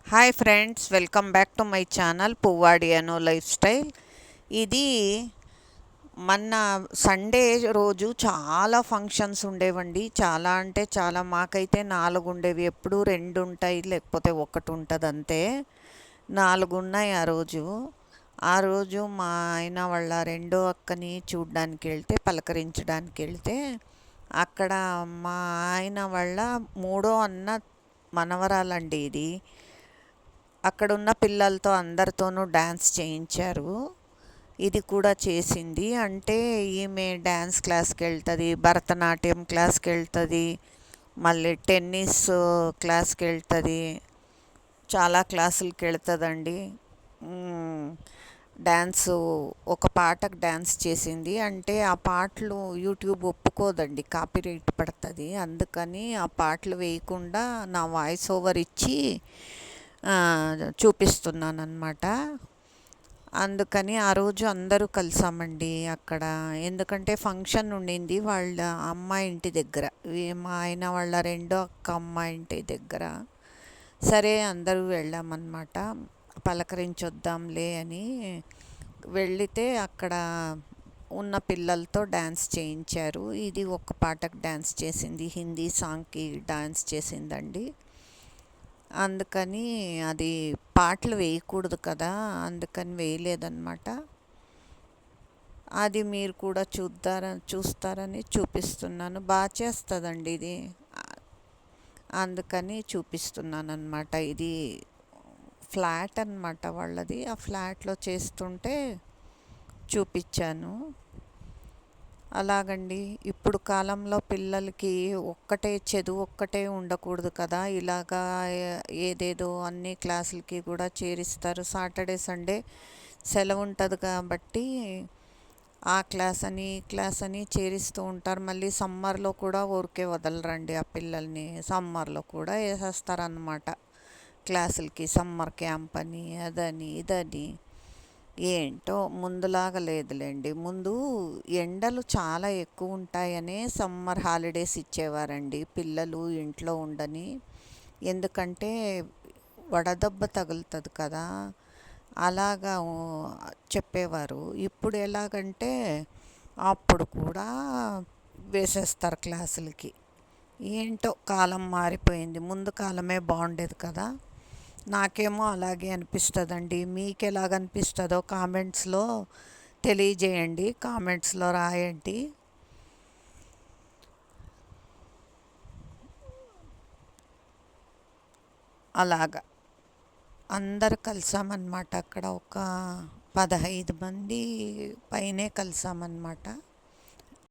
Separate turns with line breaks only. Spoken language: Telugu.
Hi friends, welcome back to my channel Puvvadi Anu life style. ఇది మొన్న సండే రోజు చాలా ఫంక్షన్స్ ఉండేవండి. చాలా అంటే చాలా, మాకైతే 4 ఉండేవి. ఎప్పుడు 2 ఉంటాయి, లేకపోతే ఒకటి ఉంటుంది అంతే. 4 ఉన్నాయి ఆ రోజు. ఆ రోజు మా ఆయన వాళ్ళ రెండో అక్కని చూడ్డానికి వెళ్తే, పలకరించడానికి వెళ్తే, అక్కడ మా ఆయన వాళ్ళ మూడో అన్న మనవరాలండి ఇది. అక్కడున్న పిల్లలతో అందరితోనూ డ్యాన్స్ చేయించారు. ఇది కూడా చేసింది. అంటే ఈమె డ్యాన్స్ క్లాస్కి వెళ్తుంది, భరతనాట్యం క్లాస్కి వెళ్తుంది, మళ్ళీ టెన్నిస్ క్లాస్కి వెళ్తుంది, చాలా క్లాసులకి వెళ్తుందండి. డ్యాన్సు ఒక పాటకు డ్యాన్స్ చేసింది. అంటే ఆ పాటలు యూట్యూబ్ ఒప్పుకోదండి, కాపీరైట్ పడుతుంది. అందుకని ఆ పాటలు వేయకుండా నా వాయిస్ ఓవర్ ఇచ్చి చూపిస్తున్నానమాట. అందుకని ఆ రోజు అందరూ కలిసామండి అక్కడ. ఎందుకంటే ఫంక్షన్ ఉండింది వాళ్ళ అమ్మాయి ఇంటి దగ్గర, మా ఆయన వాళ్ళ రెండో అక్క అమ్మాయి ఇంటి దగ్గర. సరే అందరూ వెళ్ళామన్నమాట, పలకరించొద్దాంలే అని వెళితే అక్కడ ఉన్న పిల్లలతో డ్యాన్స్ చేయించారు. ఇది ఒక పాటకు డ్యాన్స్ చేసింది, హిందీ సాంగ్కి డ్యాన్స్ చేసిందండి. అందుకని అది పాటలు వేయకూడదు కదా, అందుకని వేయలేదన్నమాట. అది మీరు కూడా చూస్తారని చూపిస్తున్నాను. బాగా చేస్తుందండి ఇది, అందుకని చూపిస్తున్నాను అనమాట. ఇది ఫ్లాట్ అనమాట వాళ్ళది, ఆ ఫ్లాట్లో చేస్తుంటే చూపించాను. అలాగండి, ఇప్పుడు కాలంలో పిల్లలకి చదువు ఒక్కటే ఉండకూడదు కదా, ఇలాగా ఏదేదో అన్ని క్లాసులకి కూడా చేరిస్తారు. సాటర్డే సండే సెలవు ఉంటుంది కాబట్టి ఆ క్లాస్ అని ఈ క్లాస్ అని చేరిస్తూ ఉంటారు. మళ్ళీ సమ్మర్లో కూడా ఊరికే వదలరండి ఆ పిల్లల్ని, సమ్మర్లో కూడా వేసేస్తారనమాట క్లాసులకి. సమ్మర్ క్యాంప్ అని అదని ఇదని. ఏంటో ముందులాగా లేదులేండి. ముందు ఎండలు చాలా ఎక్కువ ఉంటాయనే సమ్మర్ హాలిడేస్ ఇచ్చేవారండి, పిల్లలు ఇంట్లో ఉండని. ఎందుకంటే వడదెబ్బ తగులుతుంది కదా, అలాగా చెప్పేవారు. ఇప్పుడు ఎలాగంటే అప్పుడు కూడా వేసేస్తారు క్లాసులకి. ఏంటో కాలం మారిపోయింది, ముందు కాలమే బాగుండేది కదా. నాకేమో అలాగే అనిపిస్తుందండి. మీకు ఎలాగనిపిస్తుందో కామెంట్స్లో తెలియజేయండి, కామెంట్స్లో రాయండి. అలాగా అందరు కలిసామన్నమాట. అక్కడ ఒక 15 మంది పైనే కలిసామన్నమాట.